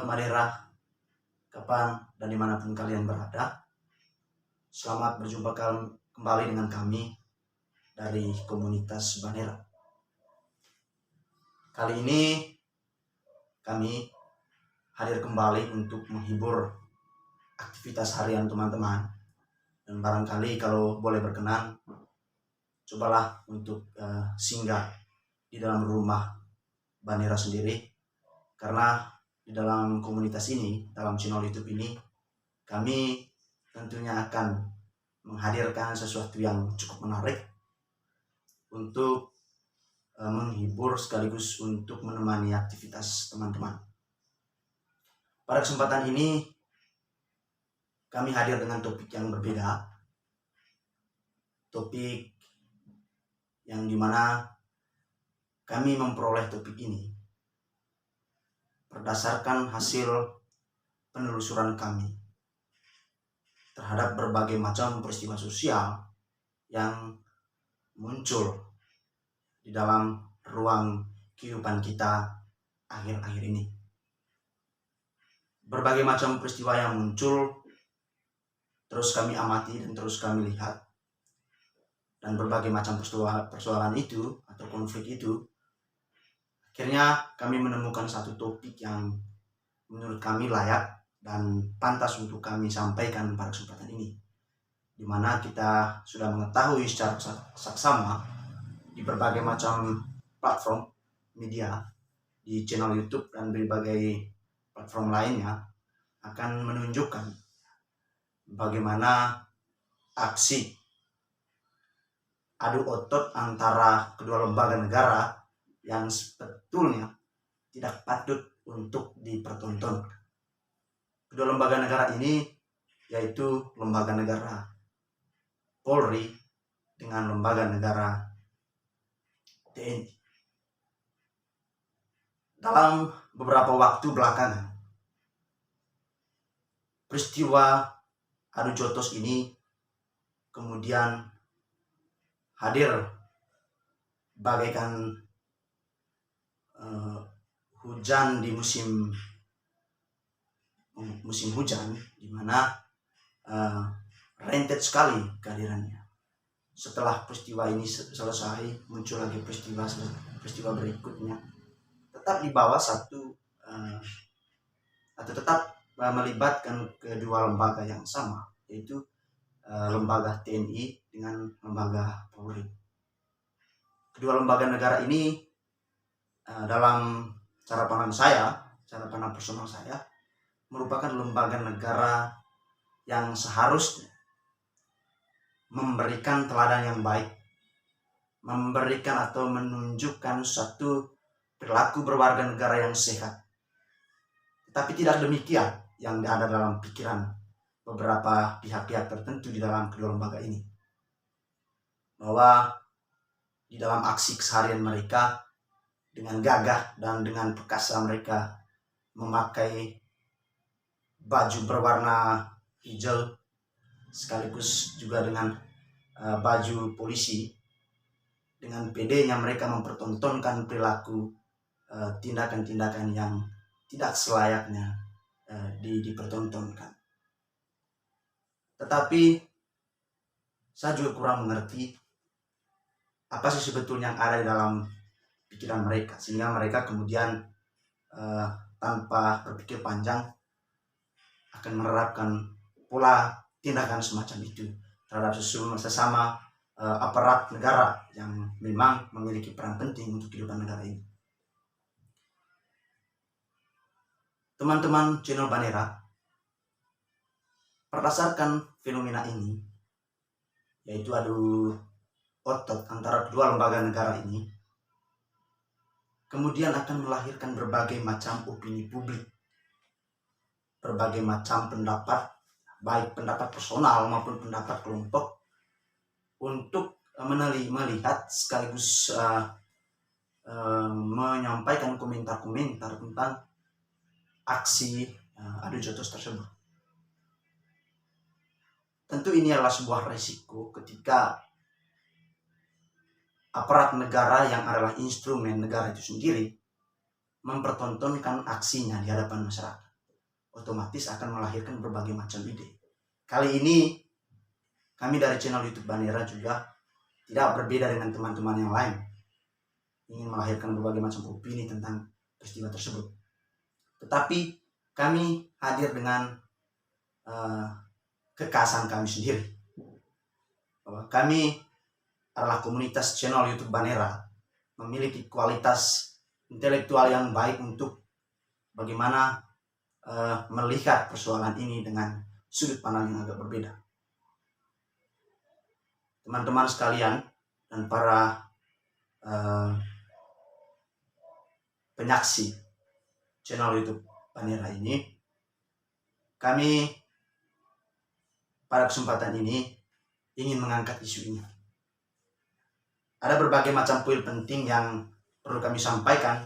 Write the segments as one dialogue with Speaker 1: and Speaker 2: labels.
Speaker 1: Sobat Banera, kapan dan dimanapun kalian berada, selamat berjumpa kembali dengan kami dari komunitas Banera. Kali ini kami hadir kembali untuk menghibur aktivitas harian teman-teman, dan barangkali kalau boleh berkenan, cobalah untuk singgah di dalam rumah Banera sendiri, karena di dalam komunitas ini, dalam channel YouTube ini, kami tentunya akan menghadirkan sesuatu yang cukup menarik untuk menghibur sekaligus untuk menemani aktivitas teman-teman. Pada kesempatan ini kami hadir dengan topik yang berbeda, topik yang dimana kami memperoleh topik ini berdasarkan hasil penelusuran kami terhadap berbagai macam peristiwa sosial yang muncul di dalam ruang kehidupan kita akhir-akhir ini. Berbagai macam peristiwa yang muncul terus kami amati dan terus kami lihat, dan berbagai macam persoalan itu atau konflik itu, akhirnya kami menemukan satu topik yang menurut kami layak dan pantas untuk kami sampaikan pada kesempatan ini, di mana kita sudah mengetahui secara saksama di berbagai macam platform media, di channel YouTube dan berbagai platform lainnya akan menunjukkan bagaimana aksi adu otot antara kedua lembaga negara yang sebetulnya tidak patut untuk dipertontonkan. Kedua lembaga negara ini yaitu lembaga negara Polri dengan lembaga negara TNI. Dalam beberapa waktu belakangan, peristiwa adu jotos ini kemudian hadir bagaikan hujan di musim hujan, di mana rentet sekali kehadirannya. Setelah peristiwa ini selesai, muncul lagi peristiwa berikutnya, tetap di bawah satu atau tetap melibatkan kedua lembaga yang sama, yaitu lembaga TNI dengan lembaga Polri. Kedua lembaga negara ini dalam cara pandang personal saya, merupakan lembaga negara yang seharusnya memberikan teladan yang baik, memberikan atau menunjukkan suatu perilaku berwarga negara yang sehat. Tapi tidak demikian yang ada dalam pikiran beberapa pihak-pihak tertentu di dalam kedua lembaga ini, bahwa di dalam aksi keseharian mereka, dengan gagah dan dengan perkasa mereka memakai baju berwarna hijau sekaligus juga dengan baju polisi, dengan pedenya mereka mempertontonkan perilaku tindakan-tindakan yang tidak selayaknya dipertontonkan. Tetapi saya juga kurang mengerti apa sih sebetulnya yang ada di dalam pikiran mereka, sehingga mereka kemudian tanpa berpikir panjang akan menerapkan pola tindakan semacam itu terhadap sesama aparat negara yang memang memiliki peran penting untuk kehidupan negara ini. Teman-teman channel Banera, berdasarkan fenomena ini, yaitu adu otot antara kedua lembaga negara ini, kemudian akan melahirkan berbagai macam opini publik, berbagai macam pendapat, baik pendapat personal maupun pendapat kelompok, untuk melihat sekaligus menyampaikan komentar-komentar tentang aksi adu jotos tersebut. Tentu ini adalah sebuah risiko ketika aparat negara yang adalah instrumen negara itu sendiri mempertontonkan aksinya di hadapan masyarakat. otomatis akan melahirkan berbagai macam ide. Kali ini kami dari channel YouTube Banera juga tidak berbeda dengan teman-teman yang lain, ingin melahirkan berbagai macam opini tentang peristiwa tersebut. Tetapi kami hadir dengan kekhasan kami sendiri, bahwa kami adalah komunitas channel YouTube Banera, memiliki kualitas intelektual yang baik untuk bagaimana melihat persoalan ini dengan sudut pandang yang agak berbeda. Teman-teman sekalian dan para penyaksi channel YouTube Banera ini, kami pada kesempatan ini ingin mengangkat isu ini. Ada berbagai macam poin penting yang perlu kami sampaikan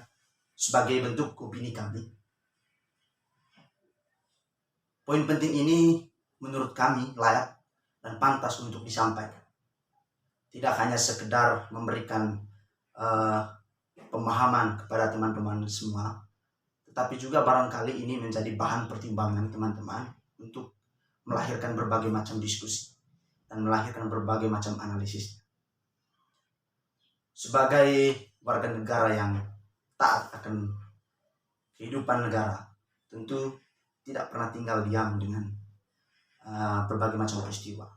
Speaker 1: sebagai bentuk opini kami. Poin penting ini menurut kami layak dan pantas untuk disampaikan. Tidak hanya sekedar memberikan pemahaman kepada teman-teman semua, tetapi juga barangkali ini menjadi bahan pertimbangan teman-teman untuk melahirkan berbagai macam diskusi dan melahirkan berbagai macam analisis. Sebagai warga negara yang taat akan kehidupan negara, tentu tidak pernah tinggal diam dengan berbagai macam peristiwa.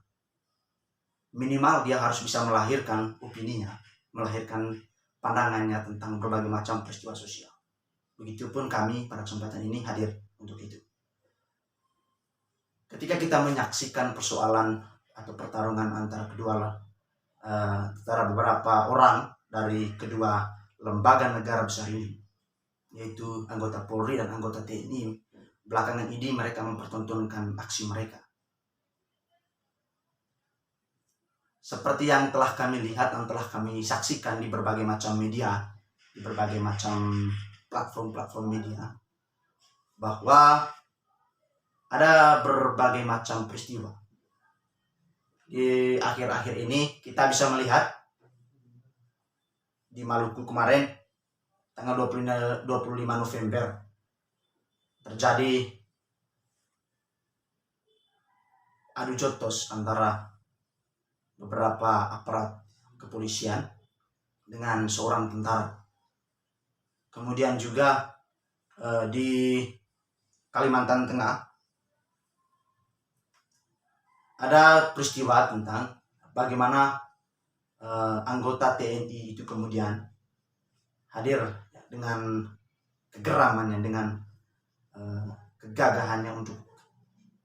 Speaker 1: Minimal dia harus bisa melahirkan opininya, melahirkan pandangannya tentang berbagai macam peristiwa sosial. Begitupun kami pada kesempatan ini hadir untuk itu. Ketika kita menyaksikan persoalan atau pertarungan antara beberapa orang dari kedua lembaga negara besar ini, yaitu anggota Polri dan anggota TNI, belakangan ini mereka mempertontonkan aksi mereka. Seperti yang telah kami lihat dan telah kami saksikan di berbagai macam media, di berbagai macam platform media, bahwa ada berbagai macam peristiwa. Di akhir-akhir ini kita bisa melihat di Maluku kemarin tanggal 25 November terjadi adu jotos antara beberapa aparat kepolisian dengan seorang tentara. Kemudian juga di Kalimantan Tengah ada peristiwa tentang bagaimana anggota TNI itu kemudian hadir dengan kegeramannya, dengan kegagahannya untuk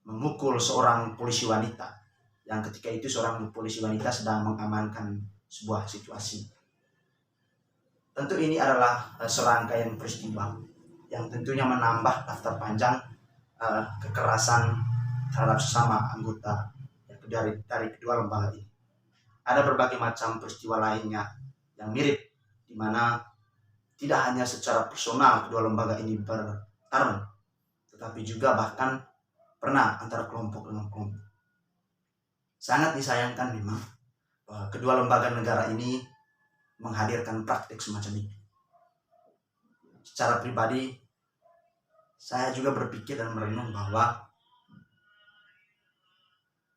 Speaker 1: memukul seorang polisi wanita, yang ketika itu seorang polisi wanita sedang mengamankan sebuah situasi. Tentu ini adalah serangkaian peristiwa yang tentunya menambah daftar panjang kekerasan terhadap sesama anggota dari kedua lembaga ini. Ada berbagai macam peristiwa lainnya yang mirip, di mana tidak hanya secara personal kedua lembaga ini bertarung, tetapi juga bahkan pernah antara kelompok dengan kelompok. Sangat disayangkan memang bahwa kedua lembaga negara ini menghadirkan praktik semacam ini. Secara pribadi, saya juga berpikir dan merenung bahwa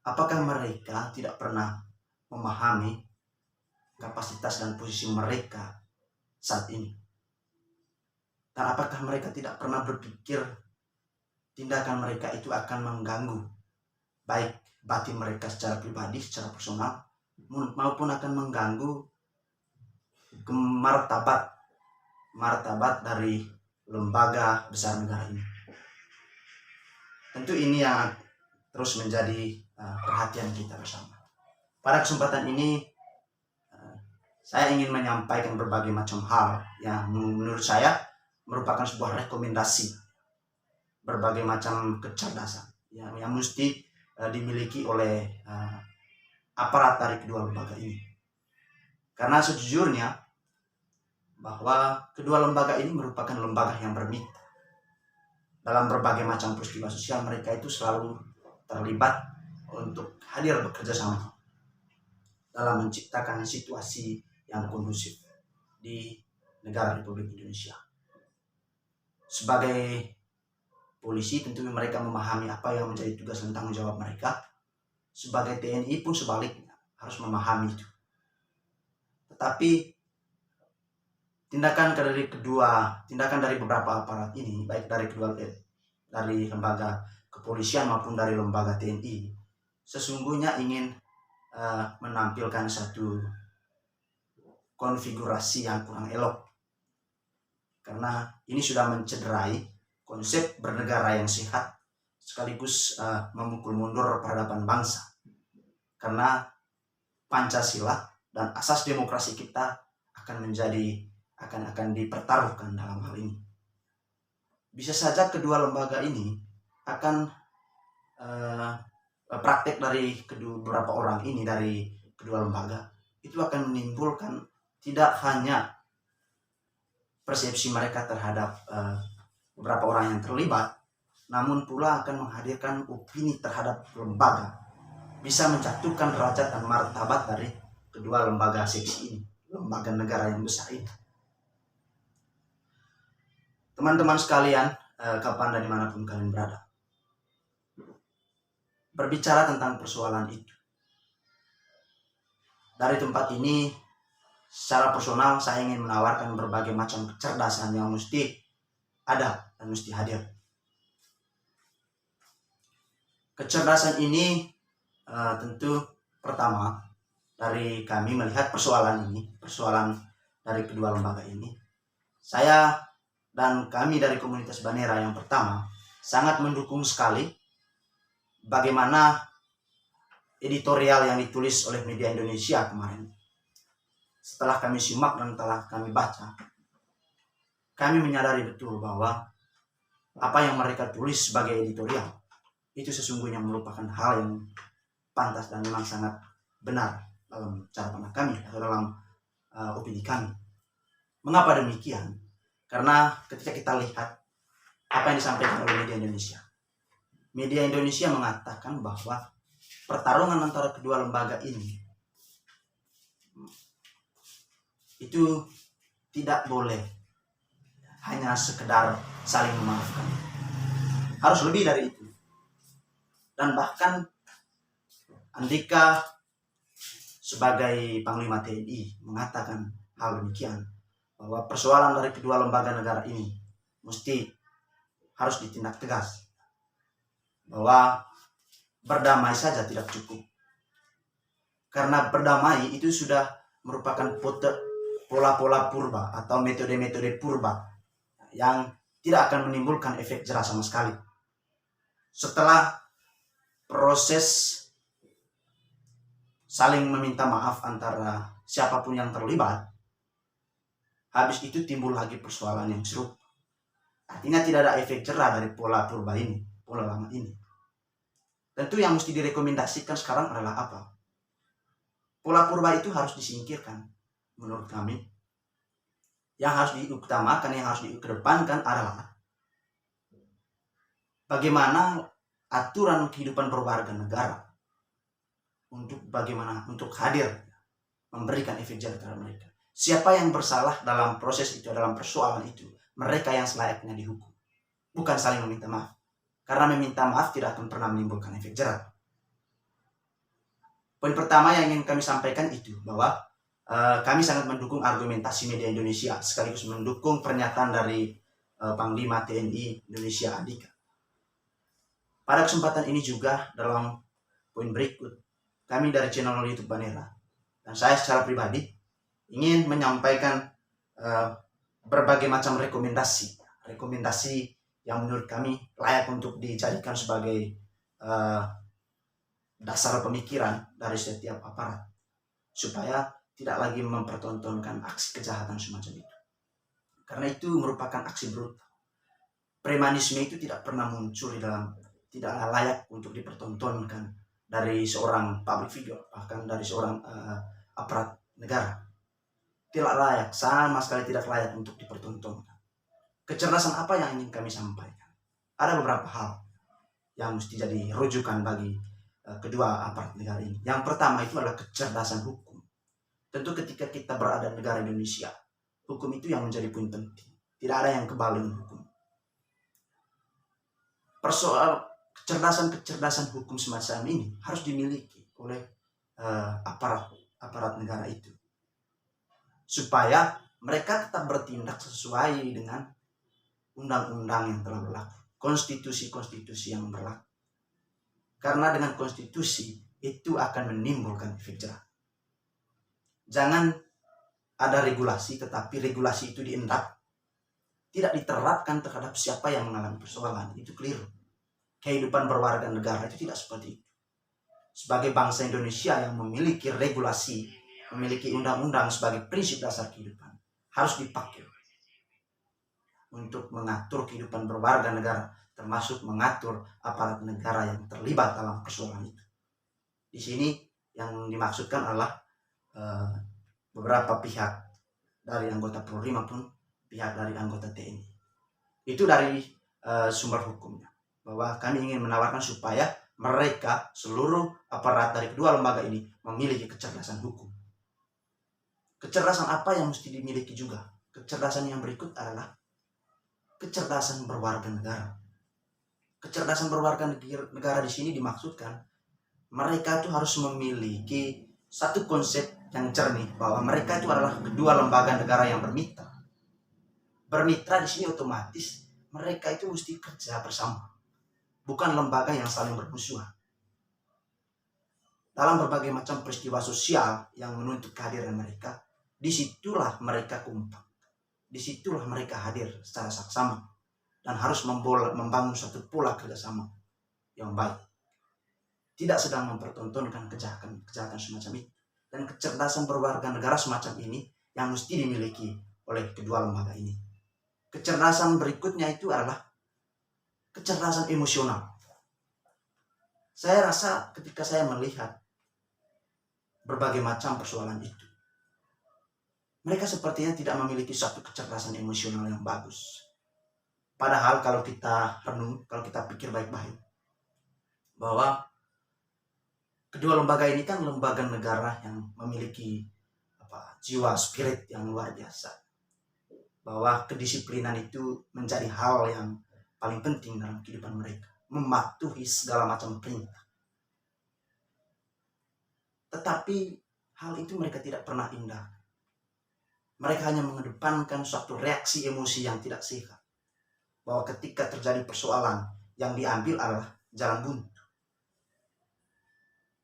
Speaker 1: apakah mereka tidak pernah memahami kapasitas dan posisi mereka saat ini? Dan apakah mereka tidak pernah berpikir tindakan mereka itu akan mengganggu baik batin mereka secara pribadi, secara personal, maupun akan mengganggu martabat dari lembaga besar negara ini. Tentu ini yang terus menjadi perhatian kita bersama. Pada kesempatan ini saya ingin menyampaikan berbagai macam hal yang menurut saya merupakan sebuah rekomendasi, berbagai macam kecerdasan yang mesti dimiliki oleh aparat dari kedua lembaga ini. Karena sejujurnya bahwa kedua lembaga ini merupakan lembaga yang bermitra. Dalam berbagai macam peristiwa sosial, mereka itu selalu terlibat untuk hadir bekerja sama dalam menciptakan situasi yang kondusif di negara Republik Indonesia. Sebagai polisi tentu mereka memahami apa yang menjadi tugas dan tanggung jawab mereka. Sebagai TNI pun sebaliknya harus memahami itu. Tetapi tindakan dari beberapa aparat ini, baik dari lembaga kepolisian maupun dari lembaga TNI, sesungguhnya ingin menampilkan satu konfigurasi yang kurang elok, karena ini sudah mencederai konsep bernegara yang sehat sekaligus memukul mundur peradaban bangsa, karena Pancasila dan asas demokrasi kita akan dipertaruhkan dalam hal ini. Bisa saja kedua lembaga ini akan praktek dari beberapa orang ini dari kedua lembaga itu akan menimbulkan tidak hanya persepsi mereka terhadap beberapa orang yang terlibat, namun pula akan menghadirkan opini terhadap lembaga, bisa menjatuhkan derajat dan martabat dari kedua lembaga seksi ini, lembaga negara yang besar ini. Teman-teman sekalian, kapan dan dimanapun kalian berada, berbicara tentang persoalan itu, dari tempat ini secara personal saya ingin menawarkan berbagai macam kecerdasan yang mesti ada dan mesti hadir. Kecerdasan ini tentu pertama dari kami melihat persoalan dari kedua lembaga ini, saya dan kami dari komunitas Banera yang pertama sangat mendukung sekali bagaimana editorial yang ditulis oleh media Indonesia kemarin. Setelah kami simak dan telah kami baca, kami menyadari betul bahwa apa yang mereka tulis sebagai editorial itu sesungguhnya merupakan hal yang pantas dan memang sangat benar dalam cara pandang kami atau dalam opini kami. Mengapa demikian? Karena ketika kita lihat apa yang disampaikan oleh media Indonesia mengatakan bahwa pertarungan antara kedua lembaga ini itu tidak boleh hanya sekedar saling memaafkan, harus lebih dari itu. Dan bahkan Andika sebagai Panglima TNI mengatakan hal demikian, bahwa persoalan dari kedua lembaga negara ini mesti harus ditindak tegas, bahwa berdamai saja tidak cukup, karena berdamai itu sudah merupakan pola-pola purba atau metode-metode purba yang tidak akan menimbulkan efek jerah sama sekali. Setelah proses saling meminta maaf antara siapapun yang terlibat, habis itu timbul lagi persoalan yang serupa. Artinya tidak ada efek jerah dari pola purba ini, pola lama ini. Tentu yang mesti direkomendasikan sekarang adalah apa? Pola purba itu harus disingkirkan menurut kami. Yang harus diutamakan, yang harus dikedepankan adalah bagaimana aturan kehidupan berwarga negara untuk hadir memberikan efek jerah terhadap mereka. Siapa yang bersalah dalam proses itu, dalam persoalan itu, mereka yang selayaknya dihukum, bukan saling meminta maaf. Karena meminta maaf tidak akan pernah menimbulkan efek jerah. Poin pertama yang ingin kami sampaikan itu bahwa kami sangat mendukung argumentasi media Indonesia sekaligus mendukung pernyataan dari Panglima TNI Indonesia Andika. Pada kesempatan ini juga dalam poin berikut, kami dari channel YouTube Banera dan saya secara pribadi ingin menyampaikan berbagai macam rekomendasi yang menurut kami layak untuk dijadikan sebagai dasar pemikiran dari setiap aparat supaya tidak lagi mempertontonkan aksi kejahatan semacam itu, karena itu merupakan aksi brutal. Premanisme itu tidak pernah muncul tidak layak untuk dipertontonkan dari seorang public figure, bahkan dari seorang aparat negara. Tidak layak, sama sekali tidak layak untuk dipertontonkan. Kecerdasan apa yang ingin kami sampaikan? Ada beberapa hal yang mesti jadi rujukan bagi kedua aparat negara ini. Yang pertama itu adalah kecerdasan hukum. Tentu ketika kita berada di negara Indonesia, hukum itu yang menjadi poin penting. Tidak ada yang kebal dengan hukum. kecerdasan hukum semacam ini harus dimiliki oleh aparat negara itu, supaya mereka tetap bertindak sesuai dengan undang-undang yang telah berlaku, konstitusi yang berlaku. Karena dengan konstitusi itu akan menimbulkan efek jerah. Jangan ada regulasi, tetapi regulasi itu diendap, tidak diterapkan terhadap siapa yang mengalami persoalan. Itu keliru. Kehidupan berwarga negara itu tidak seperti itu. Sebagai bangsa Indonesia yang memiliki regulasi, memiliki undang-undang sebagai prinsip dasar kehidupan, harus dipakai untuk mengatur kehidupan berwarga negara, termasuk mengatur aparat negara yang terlibat dalam persoalan itu. Di sini yang dimaksudkan adalah beberapa pihak dari anggota Polri maupun pihak dari anggota TNI. Itu dari sumber hukumnya, bahwa kami ingin menawarkan supaya mereka, seluruh aparat dari kedua lembaga ini, memiliki kecerdasan hukum. Kecerdasan apa yang mesti dimiliki juga? Kecerdasan yang berikut adalah kecerdasan berwarga negara. Kecerdasan berwarga negara di sini dimaksudkan mereka itu harus memiliki satu konsep yang jernih, bahwa mereka itu adalah kedua lembaga negara yang bermitra. Bermitra di sini otomatis mereka itu mesti kerja bersama, bukan lembaga yang saling bermusuhan. Dalam berbagai macam peristiwa sosial yang menuntut kehadiran mereka, disitulah mereka kompak. Disitulah mereka hadir secara saksama dan harus membangun satu pola kerjasama yang baik. Tidak sedang mempertontonkan kejahatan semacam itu. Dan kecerdasan berwarga negara semacam ini yang mesti dimiliki oleh kedua lembaga ini. Kecerdasan berikutnya itu adalah kecerdasan emosional. Saya rasa ketika saya melihat berbagai macam persoalan itu, mereka sepertinya tidak memiliki satu kecerdasan emosional yang bagus. Padahal kalau kita renung, kalau kita pikir baik-baik, bahwa kedua lembaga ini kan lembaga negara yang memiliki jiwa spirit yang luar biasa. Bahwa kedisiplinan itu menjadi hal yang paling penting dalam kehidupan mereka. Mematuhi segala macam perintah. Tetapi hal itu mereka tidak pernah indah. Mereka hanya mengedepankan suatu reaksi emosi yang tidak sehat. Bahwa ketika terjadi persoalan, yang diambil adalah jalan buntu.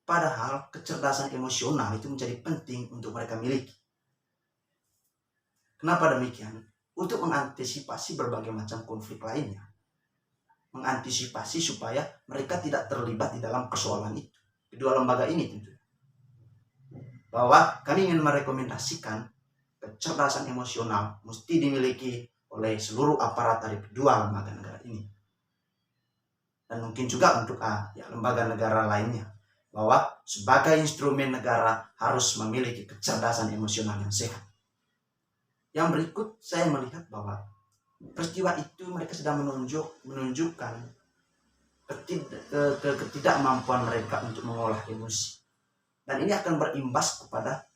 Speaker 1: Padahal kecerdasan emosional itu menjadi penting untuk mereka miliki. Kenapa demikian? Untuk mengantisipasi berbagai macam konflik lainnya. Mengantisipasi supaya mereka tidak terlibat di dalam persoalan itu. Kedua lembaga ini tentu. Bahwa kami ingin merekomendasikan kecerdasan emosional mesti dimiliki oleh seluruh aparat dari kedua lembaga negara ini. Dan mungkin juga untuk lembaga negara lainnya. Bahwa sebagai instrumen negara harus memiliki kecerdasan emosional yang sehat. Yang berikut saya melihat bahwa peristiwa itu mereka sedang menunjukkan ketidakmampuan mereka untuk mengolah emosi. Dan ini akan berimbas kepada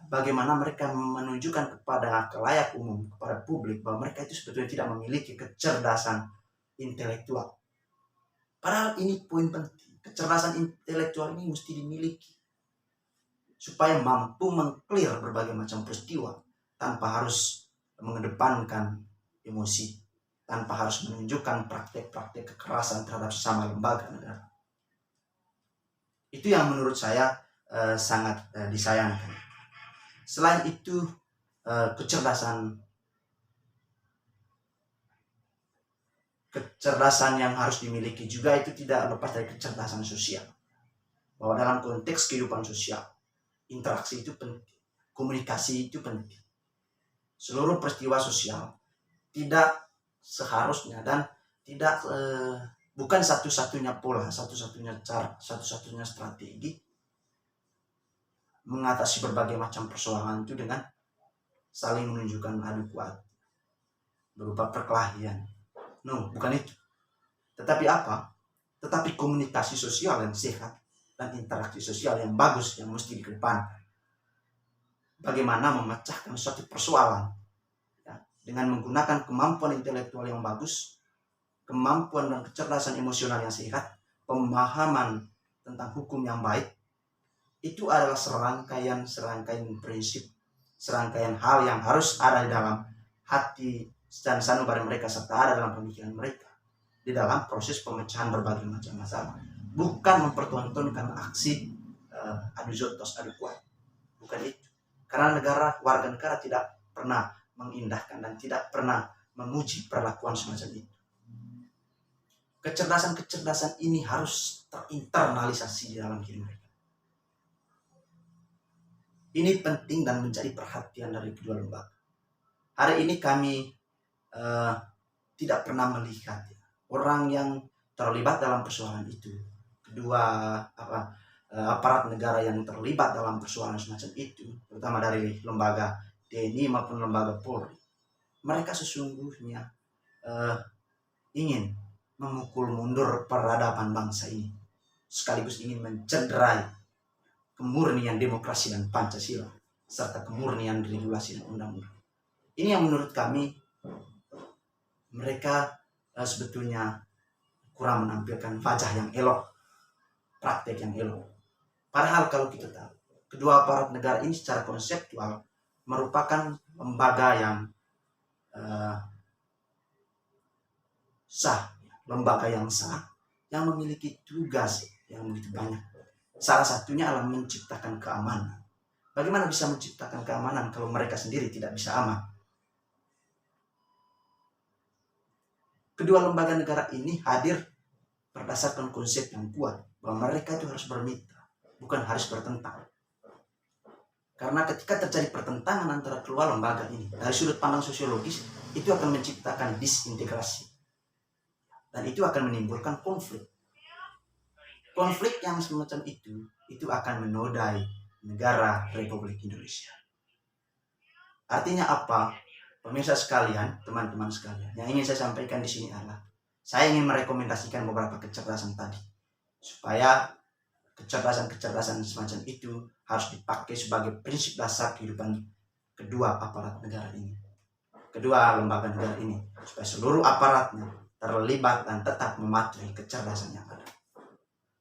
Speaker 1: bagaimana mereka menunjukkan kepada khalayak umum, kepada publik, bahwa mereka itu sebetulnya tidak memiliki kecerdasan intelektual. Padahal ini poin penting. Kecerdasan intelektual ini mesti dimiliki supaya mampu meng-clear berbagai macam peristiwa tanpa harus mengedepankan emosi, tanpa harus menunjukkan praktek-praktek kekerasan terhadap sesama lembaga negara. Itu yang menurut saya sangat disayangkan. Selain itu, kecerdasan yang harus dimiliki juga itu tidak lepas dari kecerdasan sosial. Bahwa dalam konteks kehidupan sosial, interaksi itu penting, komunikasi itu penting. Seluruh peristiwa sosial tidak seharusnya dan tidak bukan satu-satunya pola, satu-satunya cara, satu-satunya strategi mengatasi berbagai macam persoalan itu dengan saling menunjukkan adu kuat berupa perkelahian. No, bukan itu. Tetapi apa? Tetapi komunikasi sosial yang sehat dan interaksi sosial yang bagus yang mesti dikedepankan. Bagaimana memecahkan suatu persoalan ya, dengan menggunakan kemampuan intelektual yang bagus kemampuan dan kecerdasan emosional yang sehat, pemahaman tentang hukum yang baik, itu adalah serangkaian prinsip, serangkaian hal yang harus ada di dalam hati dan sanubari mereka, serta ada dalam pemikiran mereka di dalam proses pemecahan berbagai macam masalah. Bukan mempertontonkan aksi adu jotos, adu kuat, bukan itu. Karena warga negara tidak pernah mengindahkan dan tidak pernah memuji perlakuan semacam itu. Kecerdasan ini harus terinternalisasi di dalam diri mereka. Ini penting dan menjadi perhatian dari kedua lembaga. Hari ini kami tidak pernah melihat orang yang terlibat dalam persoalan itu, kedua aparat negara yang terlibat dalam persoalan semacam itu, terutama dari lembaga TNI maupun lembaga Polri, mereka sesungguhnya ingin memukul mundur peradaban bangsa ini, sekaligus ingin mencederai kemurnian demokrasi dan Pancasila, serta kemurnian regulasi dan undang-undang. Ini yang menurut kami mereka sebetulnya kurang menampilkan wajah yang elok, praktek yang elok. Padahal kalau kita tahu, kedua aparat negara ini secara konseptual merupakan lembaga yang sah, yang memiliki tugas yang begitu banyak. Salah satunya adalah menciptakan keamanan. Bagaimana bisa menciptakan keamanan kalau mereka sendiri tidak bisa aman? Kedua lembaga negara ini hadir berdasarkan konsep yang kuat bahwa mereka itu harus bermitra, bukan harus bertentang. Karena ketika terjadi pertentangan antara kedua lembaga ini, dari sudut pandang sosiologis, itu akan menciptakan disintegrasi. Dan itu akan menimbulkan konflik. Konflik yang semacam itu akan menodai negara Republik Indonesia. Artinya apa? Pemirsa sekalian, teman-teman sekalian, yang ingin saya sampaikan di sini adalah saya ingin merekomendasikan beberapa kecerdasan tadi, supaya kecerdasan semacam itu harus dipakai sebagai prinsip dasar kehidupan kedua aparat negara ini, kedua lembaga negara ini, supaya seluruh aparatnya terlibat dan tetap mematuhi kecerdasan yang ada.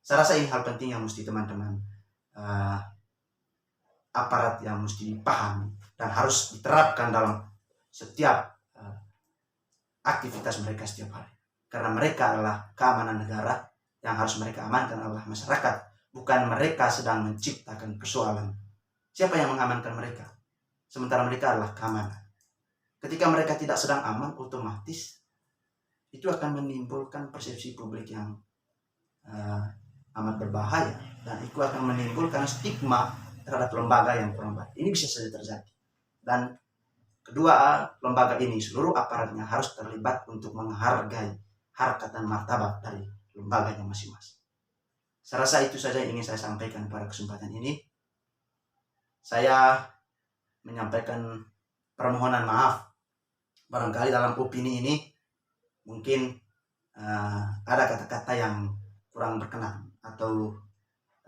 Speaker 1: Saya rasa ini hal penting yang mesti teman-teman aparat yang mesti dipahami dan harus diterapkan dalam setiap aktivitas mereka setiap hari. Karena mereka adalah keamanan negara, yang harus mereka amankan adalah masyarakat. Bukan mereka sedang menciptakan persoalan. Siapa yang mengamankan mereka? Sementara mereka adalah keamanan. Ketika mereka tidak sedang aman, otomatis itu akan menimbulkan persepsi publik yang amat berbahaya. Dan itu akan menimbulkan stigma terhadap lembaga yang kurang baik. Ini bisa saja terjadi. Dan kedua lembaga ini, seluruh aparatnya harus terlibat untuk menghargai harkat dan martabat dari lembaganya masing-masing. Saya rasa itu saja yang ingin saya sampaikan pada kesempatan ini. Saya menyampaikan permohonan maaf. Barangkali dalam opini ini mungkin ada kata-kata yang kurang berkenan atau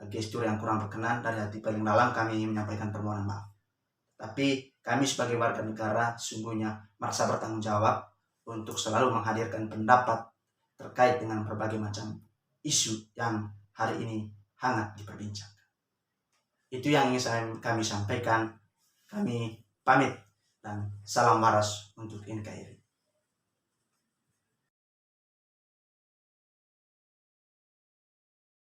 Speaker 1: gestur yang kurang berkenan. Dari hati paling dalam kami menyampaikan permohonan maaf. Tapi kami sebagai warga negara sungguhnya merasa bertanggung jawab untuk selalu menghadirkan pendapat terkait dengan berbagai macam isu yang hari ini hangat diperbincangkan. Itu yang ingin kami sampaikan. Kami pamit dan salam waras untuk NKRI.